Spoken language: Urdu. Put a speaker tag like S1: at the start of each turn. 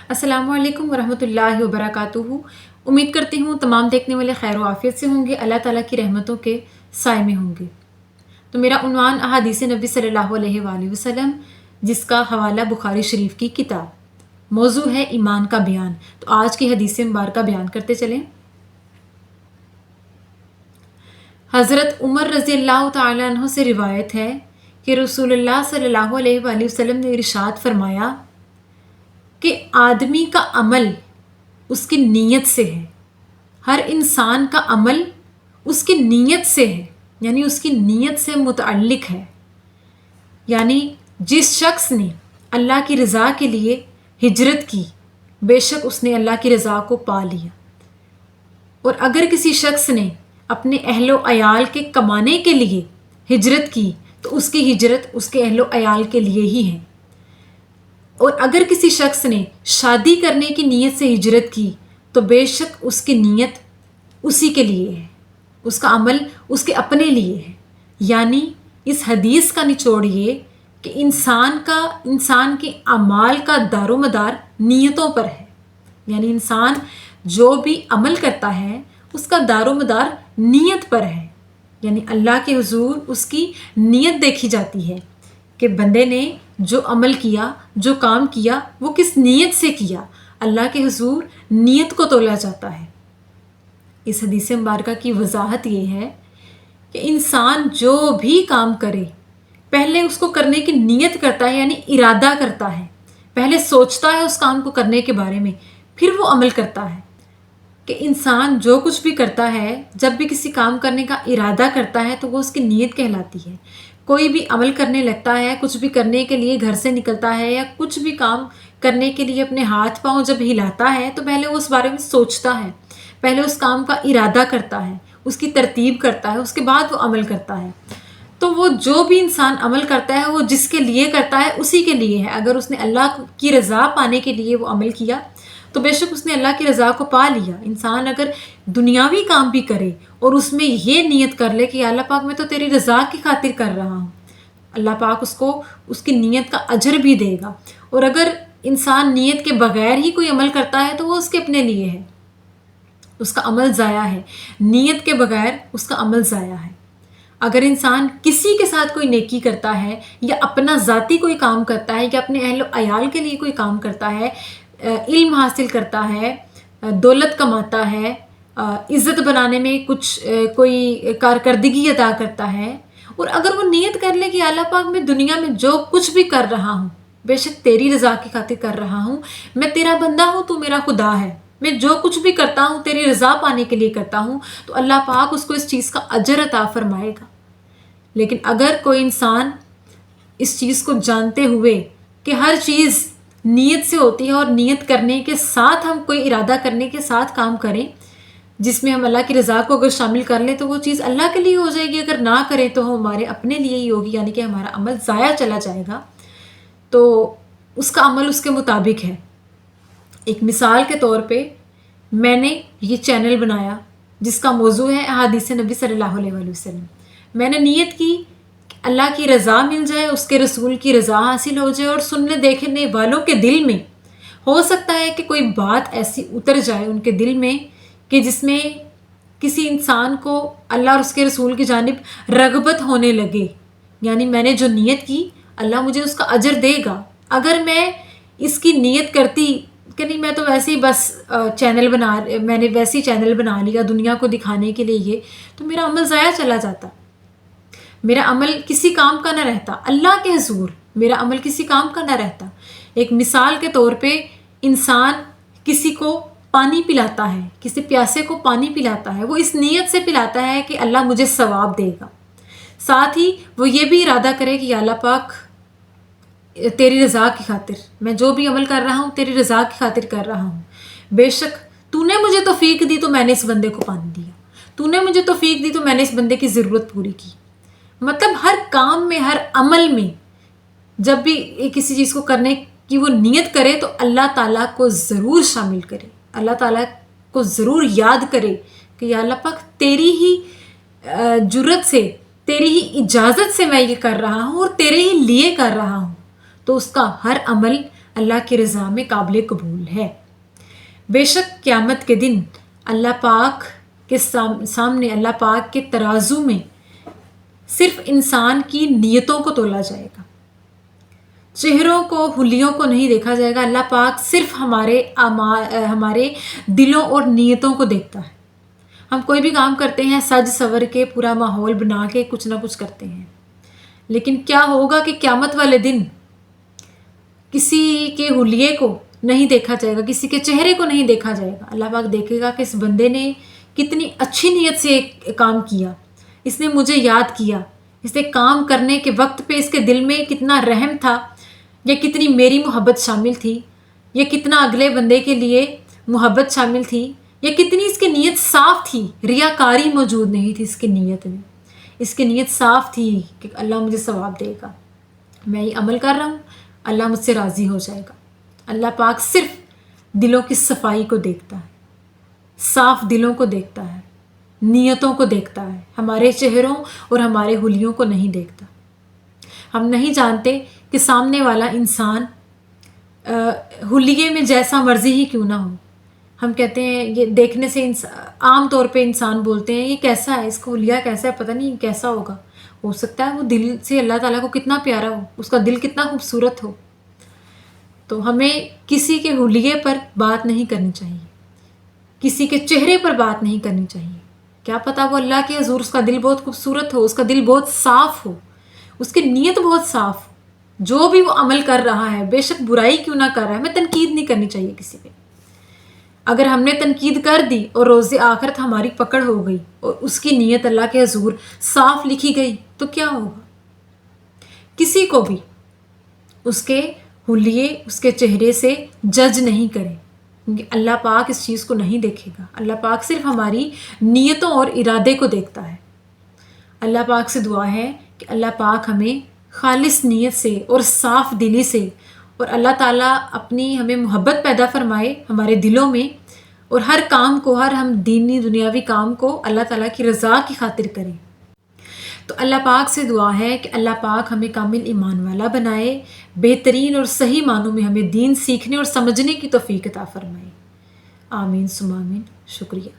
S1: السلام علیکم ورحمۃ اللہ وبرکاتہ۔ امید کرتی ہوں تمام دیکھنے والے خیر و عافیت سے ہوں گے، اللہ تعالیٰ کی رحمتوں کے سائے میں ہوں گے۔ تو میرا عنوان احادیث نبی صلی اللہ علیہ وآلہ وسلم، جس کا حوالہ بخاری شریف کی کتاب، موضوع ہے ایمان کا بیان۔ تو آج کی حدیث مبارکہ بیان کرتے چلیں۔ حضرت عمر رضی اللہ تعالیٰ عنہ سے روایت ہے کہ رسول اللہ صلی اللہ علیہ وآلہ وسلم نے ارشاد فرمایا کہ آدمی کا عمل اس کی نیت سے ہے، ہر انسان کا عمل اس کی نیت سے ہے، یعنی اس کی نیت سے متعلق ہے۔ یعنی جس شخص نے اللہ کی رضا کے لیے ہجرت کی، بے شک اس نے اللہ کی رضا کو پا لیا۔ اور اگر کسی شخص نے اپنے اہل و عیال کے کمانے کے لیے ہجرت کی تو اس کی ہجرت اس کے اہل و عیال کے لیے ہی ہے۔ اور اگر کسی شخص نے شادی کرنے کی نیت سے ہجرت کی تو بے شک اس کی نیت اسی کے لیے ہے، اس کا عمل اس کے اپنے لیے ہے۔ یعنی اس حدیث کا نچوڑ یہ کہ انسان کے اعمال کا دار و مدار نیتوں پر ہے۔ یعنی انسان جو بھی عمل کرتا ہے اس کا دار و مدار نیت پر ہے۔ یعنی اللہ کے حضور اس کی نیت دیکھی جاتی ہے کہ بندے نے جو عمل کیا، جو کام کیا، وہ کس نیت سے کیا۔ اللہ کے حضور نیت کو تولا جاتا ہے۔ اس حدیث مبارکہ کی وضاحت یہ ہے کہ انسان جو بھی کام کرے پہلے اس کو کرنے کی نیت کرتا ہے، یعنی ارادہ کرتا ہے، پہلے سوچتا ہے اس کام کو کرنے کے بارے میں، پھر وہ عمل کرتا ہے۔ کہ انسان جو کچھ بھی کرتا ہے، جب بھی کسی کام کرنے کا ارادہ کرتا ہے تو وہ اس کی نیت کہلاتی ہے۔ کوئی بھی عمل کرنے لگتا ہے، کچھ بھی کرنے کے لیے گھر سے نکلتا ہے یا کچھ بھی کام کرنے کے لیے اپنے ہاتھ پاؤں جب ہلاتا ہے تو پہلے وہ اس بارے میں سوچتا ہے، پہلے اس کام کا ارادہ کرتا ہے، اس کی ترتیب کرتا ہے، اس کے بعد وہ عمل کرتا ہے۔ تو وہ جو بھی انسان عمل کرتا ہے وہ جس کے لیے کرتا ہے اسی کے لیے ہے۔ اگر اس نے اللہ کی رضا پانے کے لیے وہ عمل کیا تو بے شک اس نے اللہ کی رضا کو پا لیا۔ انسان اگر دنیاوی کام بھی کرے اور اس میں یہ نیت کر لے کہ اللہ پاک میں تو تیری رضا کی خاطر کر رہا ہوں، اللہ پاک اس کو اس کی نیت کا اجر بھی دے گا۔ اور اگر انسان نیت کے بغیر ہی کوئی عمل کرتا ہے تو وہ اس کے اپنے لیے ہے، اس کا عمل ضائع ہے۔ نیت کے بغیر اس کا عمل ضائع ہے۔ اگر انسان کسی کے ساتھ کوئی نیکی کرتا ہے یا اپنا ذاتی کوئی کام کرتا ہے یا اپنے اہل و عیال کے لیے کوئی کام کرتا ہے، علم حاصل کرتا ہے، دولت کماتا ہے، عزت بنانے میں کوئی کارکردگی ادا کرتا ہے، اور اگر وہ نیت کر لے کہ اللہ پاک میں دنیا میں جو کچھ بھی کر رہا ہوں بے شک تیری رضا کی خاطر کر رہا ہوں، میں تیرا بندہ ہوں، تو میرا خدا ہے، میں جو کچھ بھی کرتا ہوں تیری رضا پانے کے لیے کرتا ہوں، تو اللہ پاک اس کو اس چیز کا اجر عطا فرمائے گا۔ لیکن اگر کوئی انسان اس چیز کو جانتے ہوئے کہ ہر چیز نیت سے ہوتی ہے اور نیت کرنے کے ساتھ ہم کوئی ارادہ کرنے کے ساتھ کام کریں جس میں ہم اللہ کی رضا کو اگر شامل کر لیں تو وہ چیز اللہ کے لیے ہو جائے گی، اگر نہ کریں تو ہمارے اپنے لیے ہی ہوگی، یعنی کہ ہمارا عمل ضائع چلا جائے گا۔ تو اس کا عمل اس کے مطابق ہے۔ ایک مثال کے طور پہ میں نے یہ چینل بنایا جس کا موضوع ہے احادیث نبی صلی اللہ علیہ وآلہ وسلم۔ میں نے نیت کی کہ اللہ کی رضا مل جائے، اس کے رسول کی رضا حاصل ہو جائے، اور سننے دیکھنے والوں کے دل میں ہو سکتا ہے کہ کوئی بات ایسی اتر جائے ان کے دل میں کہ جس میں کسی انسان کو اللہ اور اس کے رسول کی جانب رغبت ہونے لگے۔ یعنی میں نے جو نیت کی اللہ مجھے اس کا اجر دے گا۔ اگر میں اس کی نیت کرتی کہ نہیں میں تو ویسے ہی بس میں نے ویسے ہی چینل بنا لیا دنیا کو دکھانے کے لیے، تو میرا عمل ضائع چلا جاتا، میرا عمل کسی کام کا نہ رہتا، اللہ کے حضور میرا عمل کسی کام کا نہ رہتا۔ ایک مثال کے طور پہ انسان کسی کو پانی پلاتا ہے، کسی پیاسے کو پانی پلاتا ہے، وہ اس نیت سے پلاتا ہے کہ اللہ مجھے ثواب دے گا، ساتھ ہی وہ یہ بھی ارادہ کرے کہ یا اللہ پاک تیری رضا کی خاطر میں جو بھی عمل کر رہا ہوں تیری رضا کی خاطر کر رہا ہوں، بے شک تو نے مجھے توفیق دی تو میں نے اس بندے کو پانی دیا، تو نے مجھے توفیق دی تو میں نے اس بندے کی ضرورت پوری کی۔ مطلب ہر کام میں، ہر عمل میں جب بھی کسی چیز کو کرنے کی وہ نیت کرے تو اللہ تعالیٰ کو ضرور شامل کرے، اللہ تعالیٰ کو ضرور یاد کرے کہ یا اللہ پاک تیری ہی جرت سے، تیری ہی اجازت سے میں یہ کر رہا ہوں اور تیرے ہی لیے کر رہا ہوں۔ تو اس کا ہر عمل اللہ کی رضا میں قابل قبول ہے۔ بے شک قیامت کے دن اللہ پاک کے سامنے اللہ پاک کے ترازو میں صرف انسان کی نیتوں کو تولا جائے گا، چہروں کو، حلیوں کو نہیں دیکھا جائے گا۔ اللہ پاک صرف ہمارے دلوں اور نیتوں کو دیکھتا ہے۔ ہم کوئی بھی کام کرتے ہیں سج سور کے، پورا ماحول بنا کے کچھ نہ کچھ کرتے ہیں، لیکن کیا ہوگا کہ قیامت والے دن کسی کے حلیے کو نہیں دیکھا جائے گا، کسی کے چہرے کو نہیں دیکھا جائے گا۔ اللہ پاک دیکھے گا کہ اس بندے نے کتنی اچھی نیت سے کام کیا، اس نے مجھے یاد کیا، اس نے کام کرنے کے وقت پہ اس کے دل میں کتنا رحم تھا، یا کتنی میری محبت شامل تھی، یا کتنا اگلے بندے کے لیے محبت شامل تھی، یا کتنی اس کی نیت صاف تھی، ریاکاری موجود نہیں تھی اس کی نیت میں۔ اس کی نیت صاف تھی کہ اللہ مجھے ثواب دے گا، میں یہ عمل کر رہا ہوں، اللہ مجھ سے راضی ہو جائے گا۔ اللہ پاک صرف دلوں کی صفائی کو دیکھتا ہے، صاف دلوں کو دیکھتا ہے، نیتوں کو دیکھتا ہے، ہمارے چہروں اور ہمارے حلیوں کو نہیں دیکھتا۔ ہم نہیں جانتے کہ سامنے والا انسان حلیے میں جیسا مرضی ہی کیوں نہ ہو، ہم کہتے ہیں یہ دیکھنے سے عام طور پہ انسان بولتے ہیں یہ کیسا ہے، اس کا حلیہ کیسا ہے، پتہ نہیں کیسا ہوگا۔ ہو سکتا ہے وہ دل سے اللہ تعالیٰ کو کتنا پیارا ہو، اس کا دل کتنا خوبصورت ہو۔ تو ہمیں کسی کے حلیے پر بات نہیں کرنی چاہیے، کسی کے چہرے پر بات نہیں کرنی چاہیے۔ کیا پتہ وہ اللہ کے حضور اس کا دل بہت خوبصورت ہو، اس کا دل بہت صاف ہو، اس کی نیت بہت صاف ہو، جو بھی وہ عمل کر رہا ہے، بے شک برائی کیوں نہ کر رہا ہے، ہمیں تنقید نہیں کرنی چاہیے کسی پہ۔ اگر ہم نے تنقید کر دی اور روز آخرت ہماری پکڑ ہو گئی اور اس کی نیت اللہ کے حضور صاف لکھی گئی تو کیا ہوگا؟ کسی کو بھی اس کے حلیے، اس کے چہرے سے جج نہیں کریں، کیونکہ اللہ پاک اس چیز کو نہیں دیکھے گا۔ اللہ پاک صرف ہماری نیتوں اور ارادے کو دیکھتا ہے۔ اللہ پاک سے دعا ہے کہ اللہ پاک ہمیں خالص نیت سے اور صاف دلی سے، اور اللہ تعالیٰ اپنی ہمیں محبت پیدا فرمائے ہمارے دلوں میں، اور ہر کام کو، ہر ہم دینی دنیاوی کام کو اللہ تعالیٰ کی رضا کی خاطر کریں۔ تو اللہ پاک سے دعا ہے کہ اللہ پاک ہمیں کامل ایمان والا بنائے، بہترین اور صحیح معنوں میں ہمیں دین سیکھنے اور سمجھنے کی توفیق عطا فرمائے۔ آمین ثم آمین۔ شکریہ۔